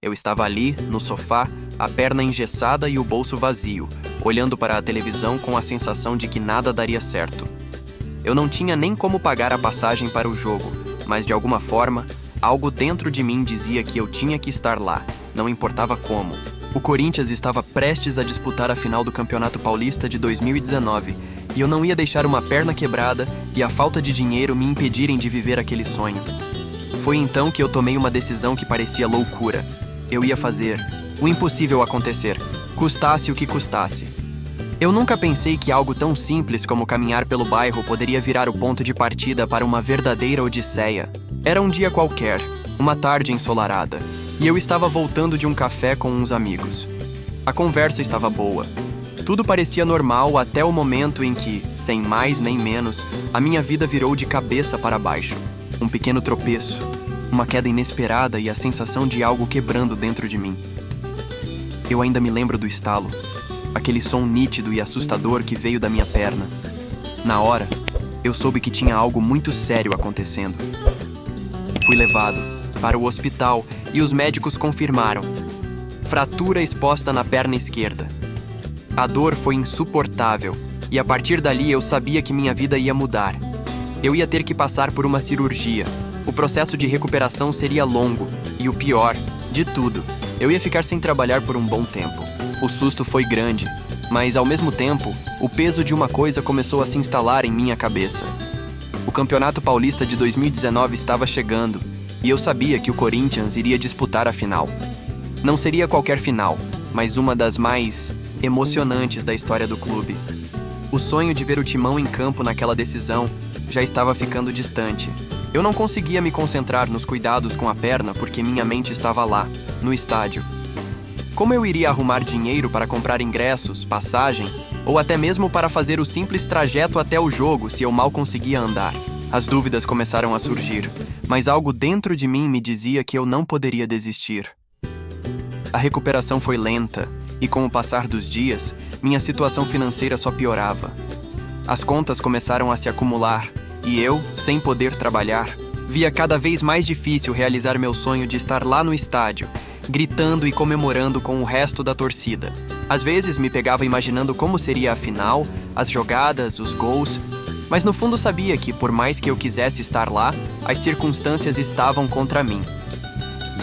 Eu estava ali, no sofá, a perna engessada e o bolso vazio, olhando para a televisão com a sensação de que nada daria certo. Eu não tinha nem como pagar a passagem para o jogo, mas de alguma forma, algo dentro de mim dizia que eu tinha que estar lá, não importava como. O Corinthians estava prestes a disputar a final do Campeonato Paulista de 2019 e eu não ia deixar uma perna quebrada e a falta de dinheiro me impedirem de viver aquele sonho. Foi então que eu tomei uma decisão que parecia loucura. Eu ia fazer o impossível acontecer, custasse o que custasse. Eu nunca pensei que algo tão simples como caminhar pelo bairro poderia virar o ponto de partida para uma verdadeira odisseia. Era um dia qualquer, uma tarde ensolarada, e eu estava voltando de um café com uns amigos. A conversa estava boa. Tudo parecia normal até o momento em que, sem mais nem menos, a minha vida virou de cabeça para baixo. Um pequeno tropeço, uma queda inesperada e a sensação de algo quebrando dentro de mim. Eu ainda me lembro do estalo, aquele som nítido e assustador que veio da minha perna. Na hora, eu soube que tinha algo muito sério acontecendo. Fui levado para o hospital e os médicos confirmaram: fratura exposta na perna esquerda. A dor foi insuportável e a partir dali eu sabia que minha vida ia mudar. Eu ia ter que passar por uma cirurgia. O processo de recuperação seria longo e o pior de tudo, eu ia ficar sem trabalhar por um bom tempo. O susto foi grande, mas ao mesmo tempo, o peso de uma coisa começou a se instalar em minha cabeça. O Campeonato Paulista de 2019 estava chegando e eu sabia que o Corinthians iria disputar a final. Não seria qualquer final, mas uma das mais emocionantes da história do clube. O sonho de ver o Timão em campo naquela decisão já estava ficando distante. Eu não conseguia me concentrar nos cuidados com a perna porque minha mente estava lá, no estádio. Como eu iria arrumar dinheiro para comprar ingressos, passagem, ou até mesmo para fazer o simples trajeto até o jogo se eu mal conseguia andar? As dúvidas começaram a surgir, mas algo dentro de mim me dizia que eu não poderia desistir. A recuperação foi lenta, e com o passar dos dias, minha situação financeira só piorava. As contas começaram a se acumular, e eu, sem poder trabalhar, via cada vez mais difícil realizar meu sonho de estar lá no estádio, gritando e comemorando com o resto da torcida. Às vezes me pegava imaginando como seria a final, as jogadas, os gols, mas no fundo sabia que, por mais que eu quisesse estar lá, as circunstâncias estavam contra mim.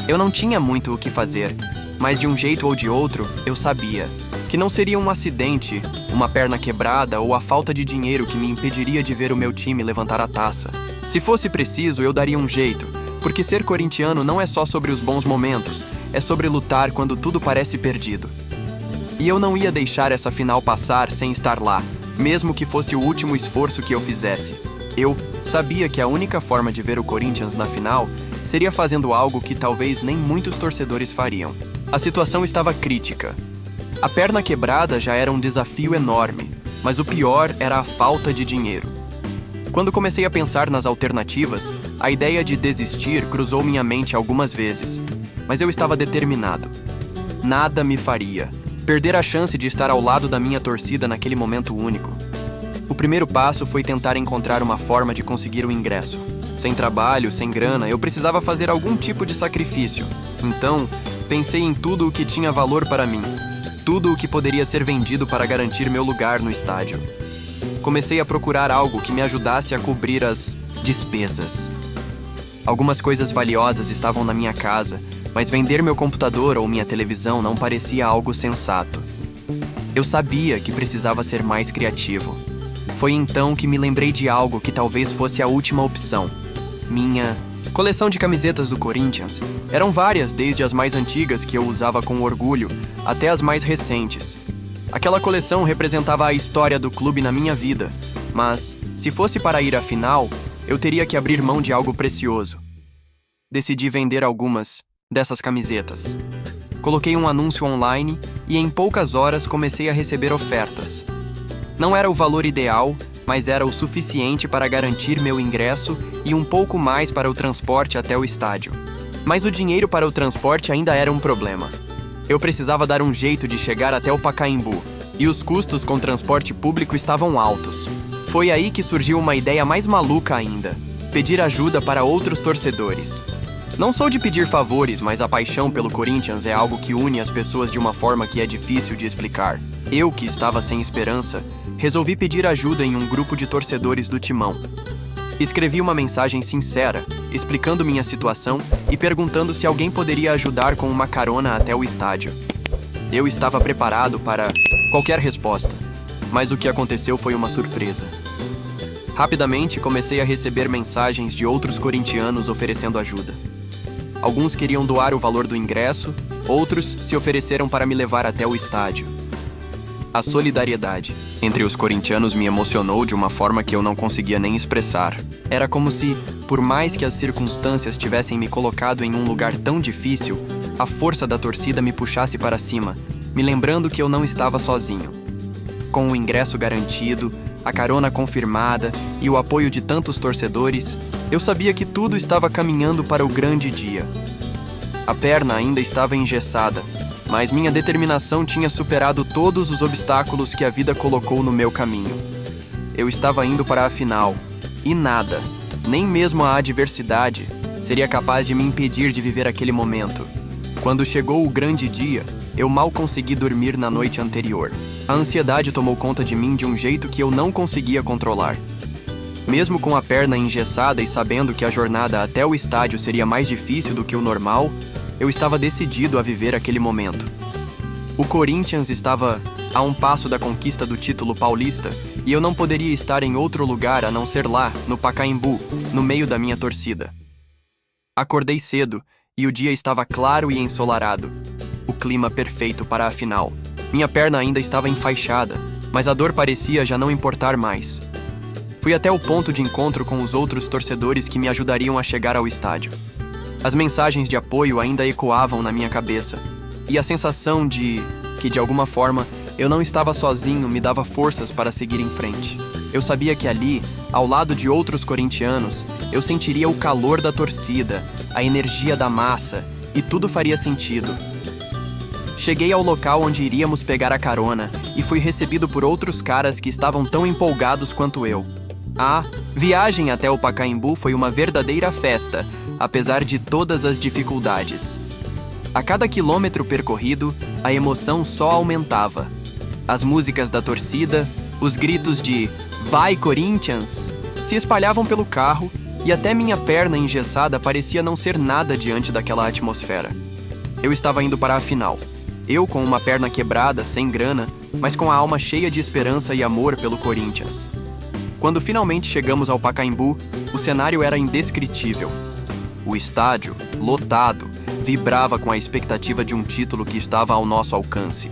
Eu não tinha muito o que fazer, mas de um jeito ou de outro, eu sabia que não seria um acidente, uma perna quebrada ou a falta de dinheiro que me impediria de ver o meu time levantar a taça. Se fosse preciso, eu daria um jeito, porque ser corintiano não é só sobre os bons momentos, é sobre lutar quando tudo parece perdido. E eu não ia deixar essa final passar sem estar lá, mesmo que fosse o último esforço que eu fizesse. Eu sabia que a única forma de ver o Corinthians na final seria fazendo algo que talvez nem muitos torcedores fariam. A situação estava crítica. A perna quebrada já era um desafio enorme, mas o pior era a falta de dinheiro. Quando comecei a pensar nas alternativas, a ideia de desistir cruzou minha mente algumas vezes, mas eu estava determinado. Nada me faria perder a chance de estar ao lado da minha torcida naquele momento único. O primeiro passo foi tentar encontrar uma forma de conseguir o ingresso. Sem trabalho, sem grana, eu precisava fazer algum tipo de sacrifício. Então, pensei em tudo o que tinha valor para mim. Tudo o que poderia ser vendido para garantir meu lugar no estádio. Comecei a procurar algo que me ajudasse a cobrir as despesas. Algumas coisas valiosas estavam na minha casa, mas vender meu computador ou minha televisão não parecia algo sensato. Eu sabia que precisava ser mais criativo. Foi então que me lembrei de algo que talvez fosse a última opção. Minha coleção de camisetas do Corinthians. Eram várias, desde as mais antigas que eu usava com orgulho, até as mais recentes. Aquela coleção representava a história do clube na minha vida, mas, se fosse para ir à final, eu teria que abrir mão de algo precioso. Decidi vender algumas dessas camisetas. Coloquei um anúncio online e em poucas horas comecei a receber ofertas. Não era o valor ideal, mas era o suficiente para garantir meu ingresso e um pouco mais para o transporte até o estádio. Mas o dinheiro para o transporte ainda era um problema. Eu precisava dar um jeito de chegar até o Pacaembu, e os custos com transporte público estavam altos. Foi aí que surgiu uma ideia mais maluca ainda: pedir ajuda para outros torcedores. Não sou de pedir favores, mas a paixão pelo Corinthians é algo que une as pessoas de uma forma que é difícil de explicar. Eu, que estava sem esperança, resolvi pedir ajuda em um grupo de torcedores do Timão. Escrevi uma mensagem sincera, explicando minha situação e perguntando se alguém poderia ajudar com uma carona até o estádio. Eu estava preparado para qualquer resposta, mas o que aconteceu foi uma surpresa. Rapidamente comecei a receber mensagens de outros corintianos oferecendo ajuda. Alguns queriam doar o valor do ingresso, outros se ofereceram para me levar até o estádio. A solidariedade entre os corintianos me emocionou de uma forma que eu não conseguia nem expressar. Era como se, por mais que as circunstâncias tivessem me colocado em um lugar tão difícil, a força da torcida me puxasse para cima, me lembrando que eu não estava sozinho. Com o ingresso garantido, a carona confirmada e o apoio de tantos torcedores, eu sabia que tudo estava caminhando para o grande dia. A perna ainda estava engessada, mas minha determinação tinha superado todos os obstáculos que a vida colocou no meu caminho. Eu estava indo para a final, e nada, nem mesmo a adversidade, seria capaz de me impedir de viver aquele momento. Quando chegou o grande dia, eu mal consegui dormir na noite anterior. A ansiedade tomou conta de mim de um jeito que eu não conseguia controlar. Mesmo com a perna engessada e sabendo que a jornada até o estádio seria mais difícil do que o normal, eu estava decidido a viver aquele momento. O Corinthians estava a um passo da conquista do título paulista e eu não poderia estar em outro lugar a não ser lá, no Pacaembu, no meio da minha torcida. Acordei cedo e o dia estava claro e ensolarado. O clima perfeito para a final. Minha perna ainda estava enfaixada, mas a dor parecia já não importar mais. Fui até o ponto de encontro com os outros torcedores que me ajudariam a chegar ao estádio. As mensagens de apoio ainda ecoavam na minha cabeça, e a sensação de que, de alguma forma, eu não estava sozinho me dava forças para seguir em frente. Eu sabia que ali, ao lado de outros corintianos, eu sentiria o calor da torcida, a energia da massa, e tudo faria sentido. Cheguei ao local onde iríamos pegar a carona e fui recebido por outros caras que estavam tão empolgados quanto eu. A viagem até o Pacaembu foi uma verdadeira festa, apesar de todas as dificuldades. A cada quilômetro percorrido, a emoção só aumentava. As músicas da torcida, os gritos de "Vai, Corinthians!" se espalhavam pelo carro e até minha perna engessada parecia não ser nada diante daquela atmosfera. Eu estava indo para a final. Eu com uma perna quebrada, sem grana, mas com a alma cheia de esperança e amor pelo Corinthians. Quando finalmente chegamos ao Pacaembu, o cenário era indescritível. O estádio, lotado, vibrava com a expectativa de um título que estava ao nosso alcance.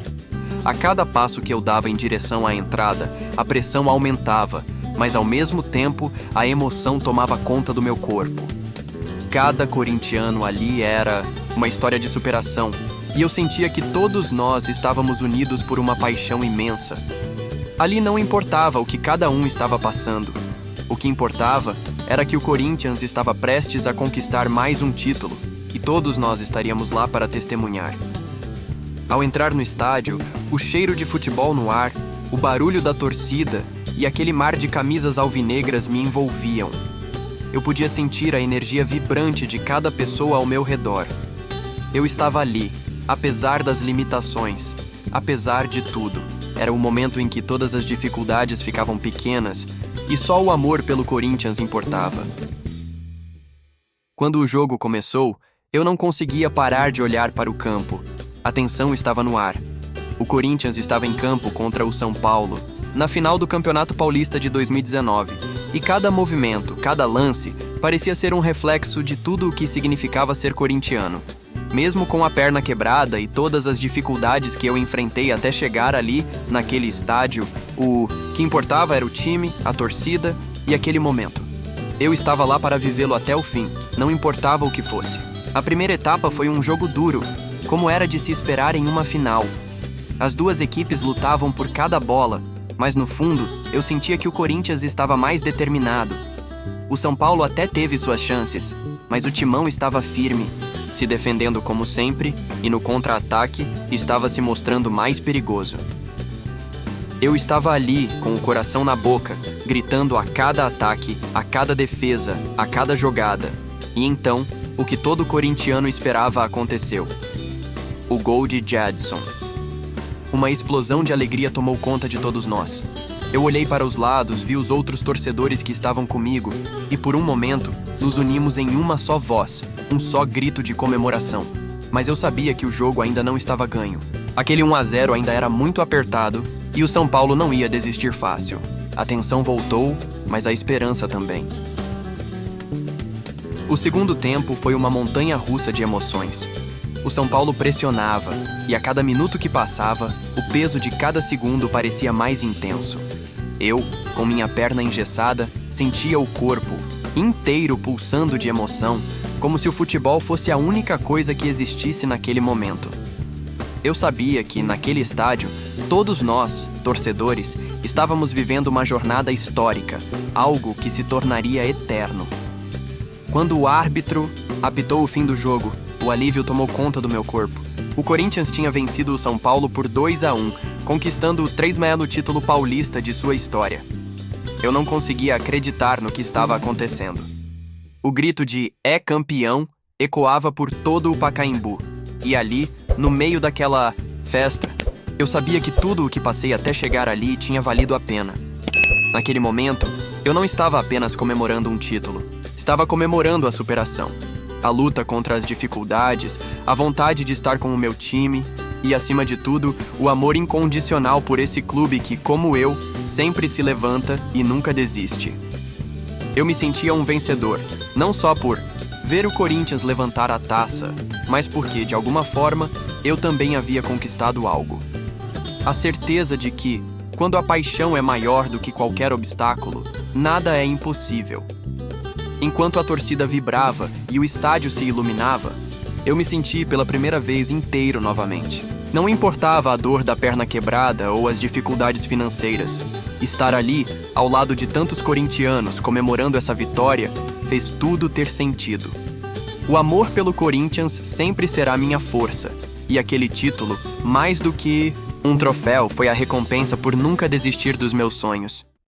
A cada passo que eu dava em direção à entrada, a pressão aumentava, mas ao mesmo tempo a emoção tomava conta do meu corpo. Cada corintiano ali era uma história de superação, e eu sentia que todos nós estávamos unidos por uma paixão imensa. Ali não importava o que cada um estava passando. O que importava era que o Corinthians estava prestes a conquistar mais um título, e todos nós estaríamos lá para testemunhar. Ao entrar no estádio, o cheiro de futebol no ar, o barulho da torcida e aquele mar de camisas alvinegras me envolviam. Eu podia sentir a energia vibrante de cada pessoa ao meu redor. Eu estava ali, apesar das limitações, apesar de tudo. Era o momento em que todas as dificuldades ficavam pequenas e só o amor pelo Corinthians importava. Quando o jogo começou, eu não conseguia parar de olhar para o campo. A tensão estava no ar. O Corinthians estava em campo contra o São Paulo, na final do Campeonato Paulista de 2019, e cada movimento, cada lance, parecia ser um reflexo de tudo o que significava ser corintiano. Mesmo com a perna quebrada e todas as dificuldades que eu enfrentei até chegar ali, naquele estádio, o que importava era o time, a torcida e aquele momento. Eu estava lá para vivê-lo até o fim, não importava o que fosse. A primeira etapa foi um jogo duro, como era de se esperar em uma final. As duas equipes lutavam por cada bola, mas no fundo, eu sentia que o Corinthians estava mais determinado. O São Paulo até teve suas chances, mas o Timão estava firme, se defendendo como sempre, e no contra-ataque estava se mostrando mais perigoso. Eu estava ali, com o coração na boca, gritando a cada ataque, a cada defesa, a cada jogada. E então, o que todo corintiano esperava aconteceu. O gol de Jadson. Uma explosão de alegria tomou conta de todos nós. Eu olhei para os lados, vi os outros torcedores que estavam comigo e, por um momento, nos unimos em uma só voz, um só grito de comemoração. Mas eu sabia que o jogo ainda não estava ganho. Aquele 1-0 ainda era muito apertado e o São Paulo não ia desistir fácil. A tensão voltou, mas a esperança também. O segundo tempo foi uma montanha-russa de emoções. O São Paulo pressionava, e a cada minuto que passava, o peso de cada segundo parecia mais intenso. Eu, com minha perna engessada, sentia o corpo inteiro pulsando de emoção, como se o futebol fosse a única coisa que existisse naquele momento. Eu sabia que, naquele estádio, todos nós, torcedores, estávamos vivendo uma jornada histórica, algo que se tornaria eterno. Quando o árbitro apitou o fim do jogo, o alívio tomou conta do meu corpo. O Corinthians tinha vencido o São Paulo por 2-1, conquistando o 3º título paulista de sua história. Eu não conseguia acreditar no que estava acontecendo. O grito de "é campeão" ecoava por todo o Pacaembu. E ali, no meio daquela festa, eu sabia que tudo o que passei até chegar ali tinha valido a pena. Naquele momento, eu não estava apenas comemorando um título. Estava comemorando a superação. A luta contra as dificuldades, a vontade de estar com o meu time e, acima de tudo, o amor incondicional por esse clube que, como eu, sempre se levanta e nunca desiste. Eu me sentia um vencedor, não só por ver o Corinthians levantar a taça, mas porque, de alguma forma, eu também havia conquistado algo. A certeza de que, quando a paixão é maior do que qualquer obstáculo, nada é impossível. Enquanto a torcida vibrava e o estádio se iluminava, eu me senti pela primeira vez inteiro novamente. Não importava a dor da perna quebrada ou as dificuldades financeiras. Estar ali, ao lado de tantos corintianos comemorando essa vitória, fez tudo ter sentido. O amor pelo Corinthians sempre será minha força, e aquele título, mais do que um troféu, foi a recompensa por nunca desistir dos meus sonhos.